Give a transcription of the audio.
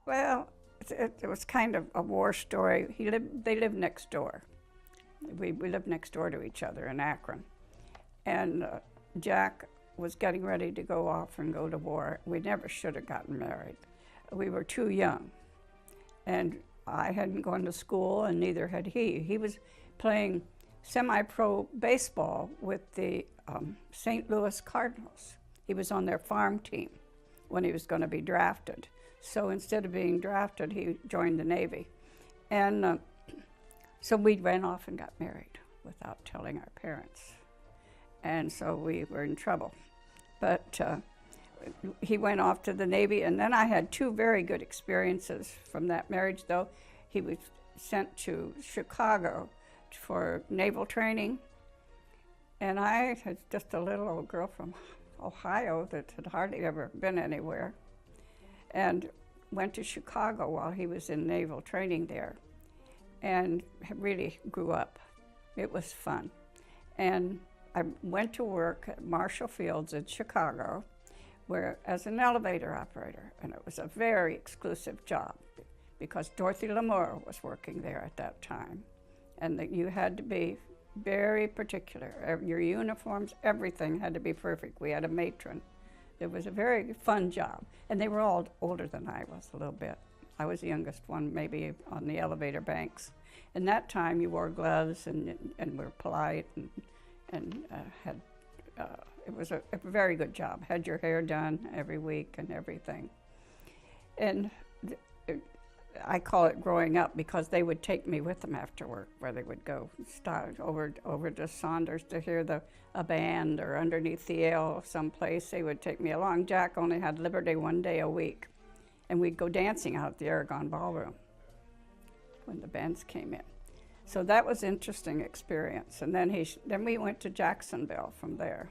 Well, it was kind of a war story. They lived next door. We lived next door to each other in Akron. And Jack was getting ready to go off and go to war. We never should have gotten married. We were too young. And I hadn't gone to school, and neither had he. He was playing semi-pro baseball with the St. Louis Cardinals. He was on their farm team when he was going to be drafted. So instead of being drafted, he joined the Navy. And so we ran off and got married without telling our parents. And so we were in trouble. But he went off to the Navy, and then I had two very good experiences from that marriage, though. He was sent to Chicago for naval training, and I was just a little old girl from Ohio that had hardly ever been anywhere, and went to Chicago while he was in naval training there, and really grew up. It was fun. And I went to work at Marshall Fields in Chicago, where as an elevator operator, and it was a very exclusive job because Dorothy Lamour was working there at that time, and that you had to be very particular. Your uniforms, everything had to be perfect. We had a matron. It was a very fun job, and they were all older than I was a little bit. I was the youngest one, maybe on the elevator banks. In that time, you wore gloves and were polite and had. It was a very good job. Had your hair done every week and everything. And I call it growing up because they would take me with them after work, where they would go start over to Saunders to hear a band, or underneath the ale someplace. They would take me along. Jack only had Liberty one day a week, and we'd go dancing out at the Aragon Ballroom when the bands came in. So that was an interesting experience. And then we went to Jacksonville from there.